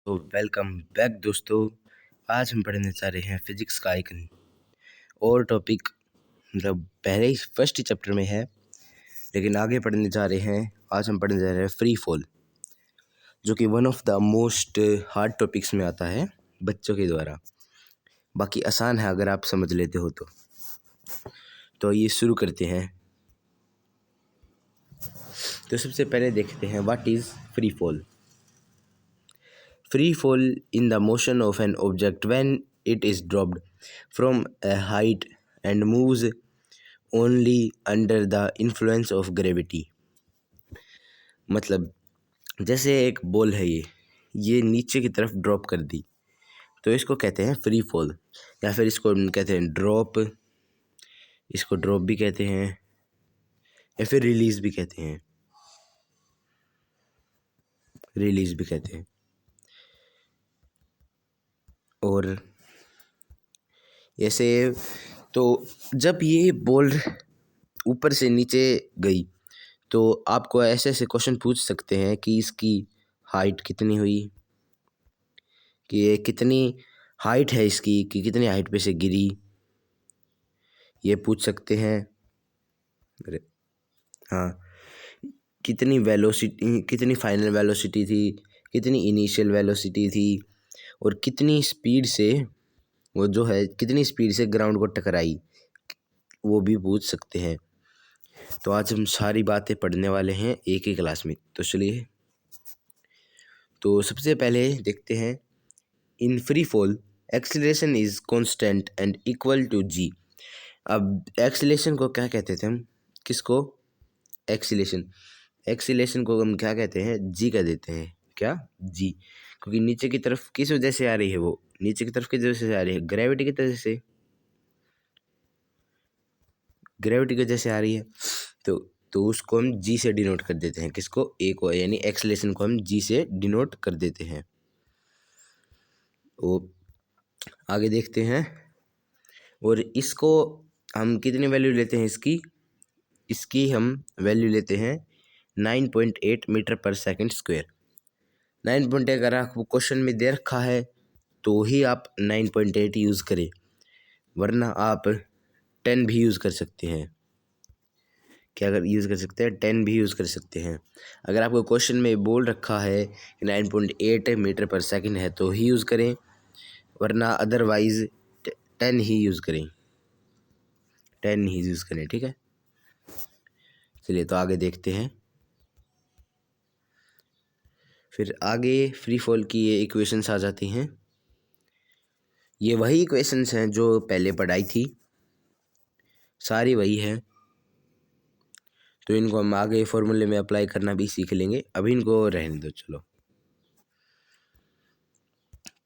तो welcome back दोस्तों। आज हम पढ़ने जा रहे हैं फिजिक्स का एक और टॉपिक, मतलब पहले ही फर्स्ट ही चैप्टर में है, लेकिन आगे पढ़ने जा रहे हैं। आज हम पढ़ने जा रहे हैं फ्री फॉल, जो कि one of the most hard topics में आता है बच्चों के द्वारा। बाकी आसान है अगर आप समझ लेते हो तो ये शुरू करते हैं। तो सबसे पहले देखते हैं what is free fall. Free fall in the motion of an object when it is dropped from a height and moves only under the influence of gravity। मतलब जैसे एक बॉल है, ये नीचे की तरफ ड्रॉप कर दी तो इसको कहते हैं फ्री फॉल, या फिर इसको कहते हैं ड्रॉप। इसको ड्रॉप भी कहते हैं या फिर रिलीज भी कहते हैं। और ऐसे तो जब ये बॉल ऊपर से नीचे गई तो आपको ऐसे ऐसे क्वेश्चन पूछ सकते हैं कि इसकी हाइट कितनी हुई, कि ये कितनी हाइट है इसकी, कि कितनी हाइट पे से गिरी, ये पूछ सकते हैं। हाँ, कितनी वेलोसिटी, कितनी फाइनल वेलोसिटी थी, कितनी इनिशियल वेलोसिटी थी, और कितनी स्पीड से वो जो है कितनी स्पीड से ग्राउंड को टकराई, वो भी पूछ सकते हैं। तो आज हम सारी बातें पढ़ने वाले हैं एक ही क्लास में। तो चलिए, तो सबसे पहले देखते हैं। In free fall acceleration is constant and equal to g. अब एक्सीलरेशन को क्या कहते थे हम, किसको, एक्सीलरेशन को हम क्या कहते हैं, जी कह देते हैं। क्या, जी, क्योंकि नीचे की तरफ किस वजह से आ रही है, वो नीचे की तरफ किस वजह से आ रही है, ग्रेविटी की वजह से, ग्रेविटी की वजह से आ रही है। तो उसको हम जी से डिनोट कर देते हैं, किसको, ए को, यानी एक्सीलरेशन को हम जी से डिनोट कर देते हैं। वो आगे देखते हैं। और इसको हम कितनी वैल्यू लेते हैं, इसकी हम वैल्यू लेते हैं 9.8 मीटर पर सेकंड स्क्वायर। 9.8 अगर आपको क्वेश्चन में दे रखा है तो ही आप 9.8 यूज़ करें, वरना आप 10 भी यूज़ कर सकते हैं। क्या अगर यूज़ कर सकते हैं, 10 भी यूज़ कर सकते हैं। अगर आपको क्वेश्चन में बोल रखा है कि 9.8 मीटर पर सेकंड है तो ही यूज़ करें, वरना अदरवाइज़ 10 ही यूज़ करें, 10 ही यूज़ करें, ठीक है। चलिए, तो आगे देखते हैं। फिर आगे फ्री फॉल की ये इक्वेशंस आ जाती हैं। ये वही इक्वेशंस हैं जो पहले पढ़ाई थी, सारी वही है। तो इनको हम आगे फॉर्मूले में अप्लाई करना भी सीख लेंगे, अभी इनको रहने दो। चलो,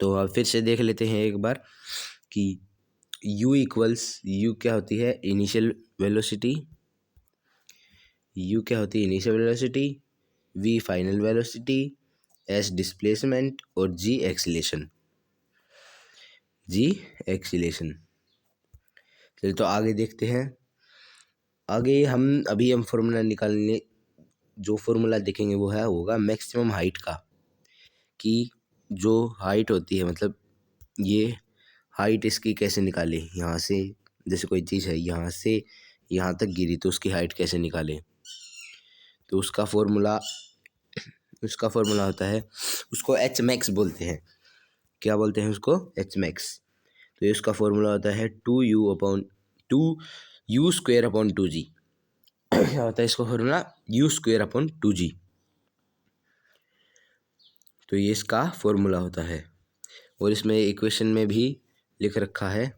तो अब फिर से देख लेते हैं एक बार कि यू क्या होती है, initial velocity, V final velocity, S displacement और जी एक्सीलेशन। चलिए, तो आगे देखते हैं। आगे हम फॉर्मूला निकालने, जो फॉर्मूला देखेंगे वो होगा मैक्सिमम हाइट का, कि जो हाइट होती है, मतलब ये हाइट इसकी कैसे निकाले, यहाँ से जैसे कोई चीज़ है यहाँ से यहाँ तक गिरी तो उसकी हाइट कैसे निकालें। तो उसका फॉर्मूला होता है, उसको एच मैक्स बोलते हैं। क्या बोलते हैं उसको, एच मैक्स। तो इसका फॉर्मूला होता है 2u स्क्वायर अपॉन 2g। क्या होता है इसका formula, u square upon 2g। तो ये इसका फॉर्मूला होता है। और इसमें इक्वेशन में भी लिख रखा है,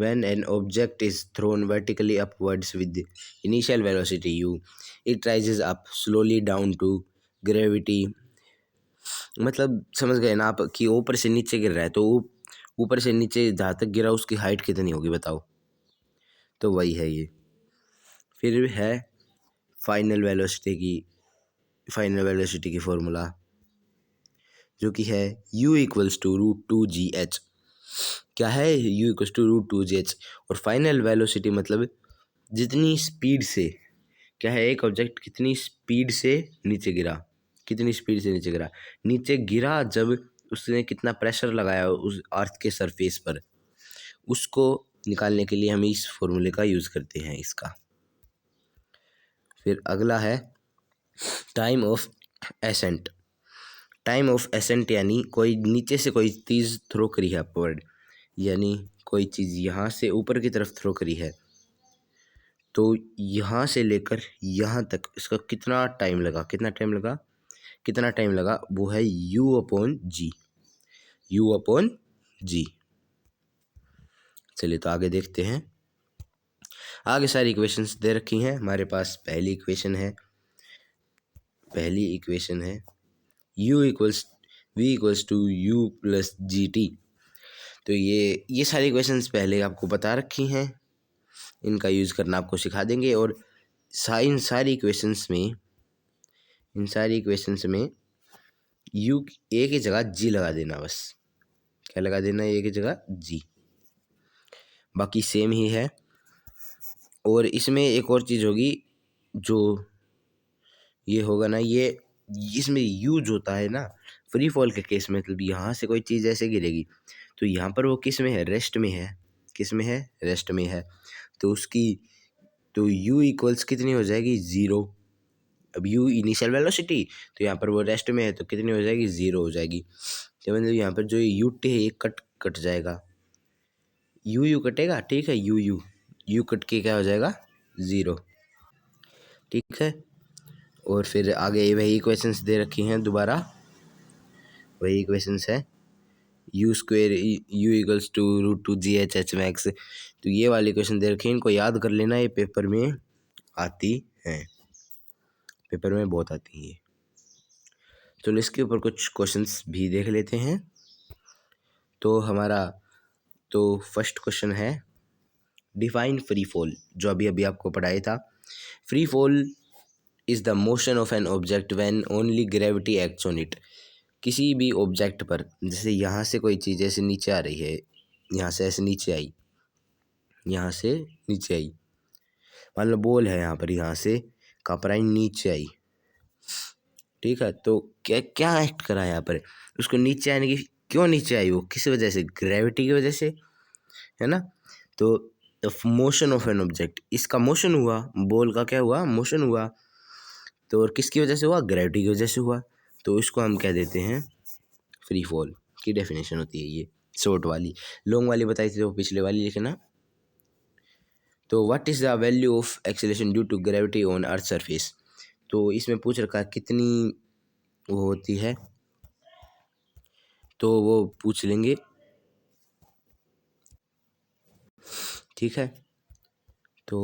when an object is thrown vertically upwards with initial velocity u, it rises up slowly down to gravity। मतलब समझ गए ना आप, कि ऊपर से नीचे गिर रहा है तो ऊपर से नीचे जहाँ तक गिरा उसकी हाइट कितनी होगी बताओ। तो वही है ये। फिर है फाइनल वेलोसिटी की फॉर्मूला, जो कि है u इक्वल्स टू √2gh। क्या है, u इक्वल्स टू √2gh। और फाइनल वेलोसिटी मतलब जितनी स्पीड से, क्या है, एक ऑब्जेक्ट कितनी स्पीड से नीचे गिरा, कितनी स्पीड से नीचे गिरा? नीचे गिरा जब उसने कितना प्रेशर लगाया उस अर्थ के सरफेस पर, उसको निकालने के लिए हम इस फॉर्मूले का यूज़ करते हैं इसका। फिर अगला है time of accent. Time of accent यानी कोई नीचे से कोई चीज़ थ्रो करी है अपवर्ड, यानी कोई चीज़ यहाँ से ऊपर की तरफ थ्रो करी है, तो यहाँ से लेकर यहाँ तक इसका कितना टाइम लगा, कितना टाइम लगा, वो है u/g। u/g। चलिए तो आगे देखते हैं। आगे सारी इक्वेशंस दे रखी हैं हमारे पास। पहली इक्वेशन है v=u+gt। तो ये सारी इक्वेशंस पहले आपको बता रखी हैं, इनका यूज़ करना आपको सिखा देंगे। और इन सारी इक्वेशंस में u a की जगह g लगा देना, बस क्या लगा देना, a की जगह g, बाकी सेम ही है। और इसमें एक और चीज़ होगी, जो ये होगा ना, ये इसमें यूज होता है ना फ्री फॉल के केस में, मतलब यहाँ से कोई चीज़ ऐसे गिरेगी तो यहाँ पर वो किस में है, रेस्ट में है। किस में है, रेस्ट में है। तो उसकी तो u इक्वल्स कितनी हो जाएगी, 0। अब u इनिशियल वेलोसिटी, तो यहाँ पर वो रेस्ट में है तो कितनी हो जाएगी, 0 हो जाएगी। तो मतलब यहाँ पर जो u t है ये कट जाएगा, u कटेगा, ठीक है, u कट के क्या हो जाएगा, 0, ठीक है। और फिर आगे वही इक्वेशंस दे रखी हैं, दोबारा वही इक्वेशंस है u² u=√2gh max। तो ये वाली इक्वेशन दे रखी है, इनको याद कर लेना, ये पेपर में आती हैं, पेपर में बहुत आती है। चलो इसके ऊपर कुछ क्वेश्चंस भी देख लेते हैं। तो हमारा फर्स्ट क्वेश्चन है डिफाइन फ्री फॉल, जो अभी आपको पढ़ाया था। Free fall is the motion of an object when only gravity acts on it. किसी भी ऑब्जेक्ट पर, जैसे यहाँ से कोई चीज़ ऐसे नीचे आ रही है, यहाँ से ऐसे नीचे आई, मान लो बॉल है यहाँ पर, यहाँ से कपराइन नीचे आई, ठीक है। तो क्या एक्ट करा यहाँ पर, उसको नीचे आने की, क्यों नीचे आई, वो किस वजह से, ग्रेविटी की वजह से, है ना। तो मोशन ऑफ एन ऑब्जेक्ट, इसका मोशन हुआ, बॉल का क्या हुआ, मोशन हुआ। तो और किसकी वजह से हुआ, ग्रेविटी की वजह से हुआ। तो इसको हम कह देते हैं फ्री फॉल की डेफिनेशन होती है ये, शॉर्ट वाली। लॉन्ग वाली बताई थी तो पिछले वाली लिखना। तो what is the value of acceleration due to gravity on earth surface. तो इसमें पूछ रखा है कितनी वो होती है, तो वो पूछ लेंगे, ठीक है। तो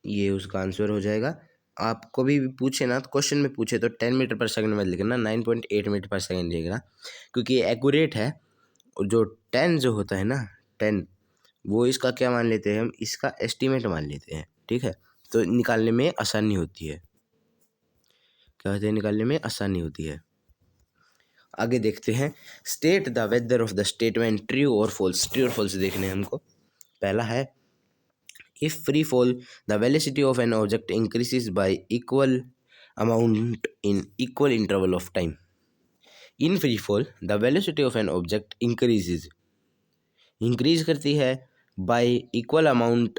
ये उसका आंसर हो जाएगा। आपको भी पूछे ना, तो क्वेश्चन में पूछे तो 10 मीटर पर सेकंड में लिखना, 9.8 मीटर पर सेकंड लिखना, क्योंकि ये एक्यूरेट है। और जो 10 जो होता है ना, 10 वो इसका क्या मान लेते हैं हम, इसका एस्टीमेट मान लेते हैं, ठीक है। तो निकालने में आसानी होती है, क्या होता है, निकालने में आसानी होती है। आगे देखते हैं, state the whether of the statement true और फॉल्स। ट्रू और फॉल्स देखने हैं हमको। पहला है if free fall the velocity of an object increases by equal amount in equal interval of time। in free fall the velocity of an object increase करती है by equal amount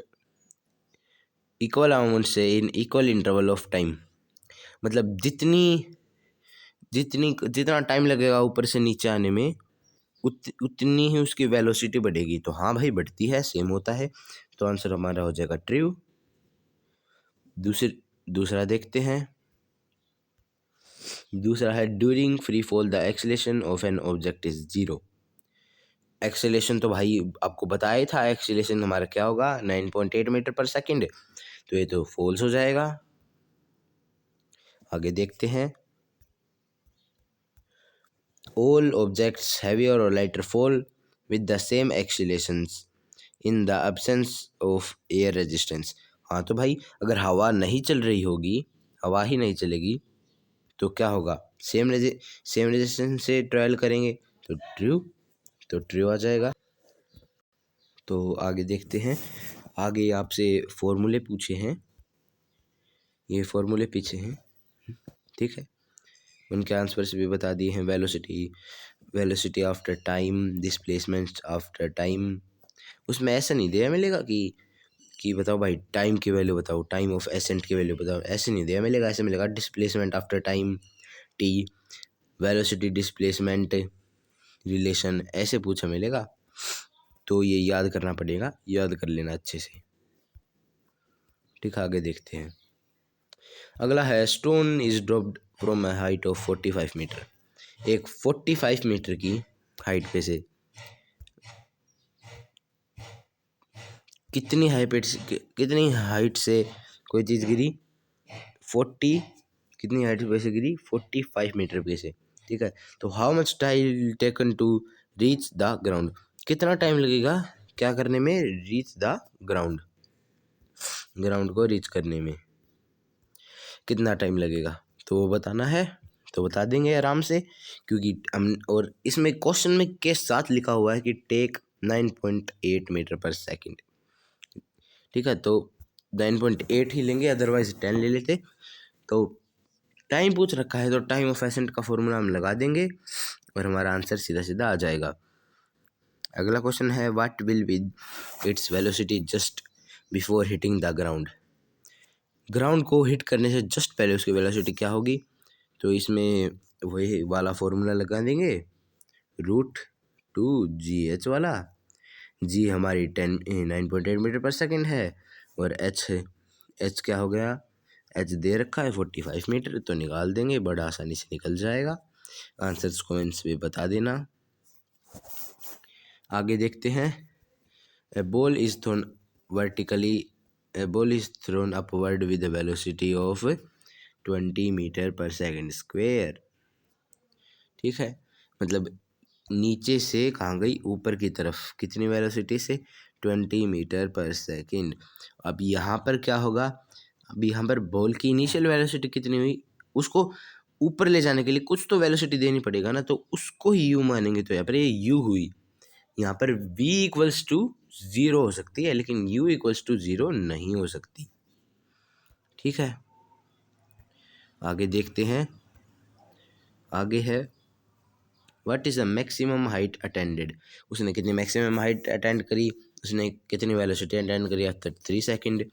से in equal interval of time। मतलब जितना time लगेगा ऊपर से नीचे आने में, उतनी ही उसकी वेलोसिटी बढ़ेगी। तो हाँ भाई, बढ़ती है, सेम होता है। तो आंसर हमारा हो जाएगा ट्रू। दूसरा देखते हैं। दूसरा है during free fall the acceleration of an object is 0। Acceleration तो भाई आपको बताया था, एक्सेलरेशन हमारा क्या होगा, 9.8 मीटर पर सेकंड। तो ये तो फॉल्स हो जाएगा। आगे देखते हैं, ऑल ऑब्जेक्ट्स हैवियर और lighter fall with the same accelerations in the absence of air resistance. हाँ तो भाई, अगर हवा नहीं चल रही होगी, हवा ही नहीं चलेगी, तो क्या होगा, सेम रेजिस्टेंस से ट्रेवल करेंगे, तो ट्रू आ जाएगा। तो आगे देखते हैं। आगे आपसे फॉर्मूले पूछे हैं, ये फॉर्मूले पीछे हैं, ठीक है। उनके आंसर्स भी बता दिए हैं। Velocity after time, displacement after time. उसमें ऐसा नहीं दिया मिलेगा कि बताओ भाई टाइम की वैल्यू बताओ, टाइम ऑफ एसेंट की वैल्यू बताओ, ऐसे नहीं दिया मिलेगा। ऐसे मिलेगा displacement after time T, velocity displacement relation, ऐसे पूछा मिलेगा। तो ये याद करना पड़ेगा, याद कर लेना अच्छे से। ठीक है, आगे देखते हैं। अगला है stone is dropped from a height of 45 metre. एक 45 मीटर की हाइट पे से कितनी हाइट से कोई चीज़ गिरी, 40, कितनी हाइट पे से गिरी, 45 मीटर पे से। ठीक है, तो how much time taken to reach the ground, कितना टाइम लगेगा क्या करने में, रीच द ग्राउंड, ग्राउंड को रीच करने में कितना टाइम लगेगा, तो वो बताना है। तो बता देंगे आराम से, क्योंकि हम, और इसमें क्वेश्चन में के साथ लिखा हुआ है कि टेक 9.8 मीटर पर सेकंड। ठीक है, तो 9.8 ही लेंगे, अदरवाइज 10 ले लेते। तो टाइम पूछ रखा है तो टाइम ऑफ एसेंट का फॉर्मूला हम लगा देंगे और हमारा आंसर सीधा सीधा आ जाएगा। अगला क्वेश्चन है what will be its velocity just before hitting the ground. Ground को हिट करने से जस्ट पहले उसकी वेलोसिटी क्या होगी, तो इसमें वही वाला फॉर्मूला लगा देंगे, √2GH वाला। जी हमारी 9.8 मीटर पर सेकंड है, और एच क्या हो गया, एच दे रखा है 45 मीटर, तो निकाल देंगे, बड़ा आसानी से निकल जाएगा। आंसर्स कमेंट्स में बता देना। आगे देखते हैं। A ball is thrown vertically, a ball is thrown upward with a velocity of 20 metre पर सेकंड स्क्वेयर। ठीक है, मतलब नीचे से कहाँ गई, ऊपर की तरफ, कितनी वेलोसिटी से, 20 मीटर पर सेकंड। अब यहाँ पर क्या होगा, अब यहाँ पर बॉल की इनिशियल वेलोसिटी कितनी हुई, उसको ऊपर ले जाने के लिए कुछ तो वेलोसिटी देनी पड़ेगा ना, तो उसको ही यू मानेंगे। तो यहाँ पर ये यू हुई, यहाँ पर v इक्वल्स टू 0 हो सकती है, लेकिन u इक्वल्स टू 0 नहीं हो सकती। ठीक है, आगे देखते हैं। आगे है what is the maximum height attended. उसने कितनी मैक्सिमम हाइट अटेंड करी, उसने कितनी वेलोसिटी अटेंड करी आफ्टर 3 सेकंड,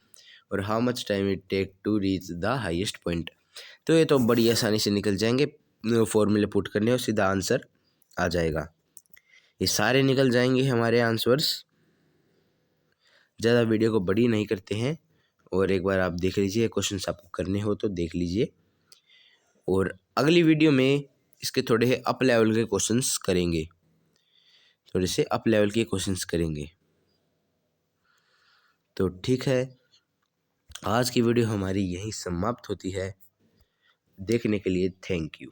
और how much time it take to reach the highest point. तो ये तो बड़ी आसानी से निकल जाएंगे, फॉर्मूले पुट करने और सीधा आंसर आ जाएगा। ये सारे निकल जाएंगे हमारे आंसर्स। ज़्यादा वीडियो को बड़ी नहीं करते हैं, और एक बार आप देख लीजिए, क्वेश्चंस आपको करने हो तो देख लीजिए, और अगली वीडियो में इसके थोड़े अप लेवल के क्वेश्चंस करेंगे, थोड़े से अप लेवल के क्वेश्चंस करेंगे। तो ठीक है, आज की वीडियो हमारी यहीं समाप्त होती है। देखने के लिए थैंक यू।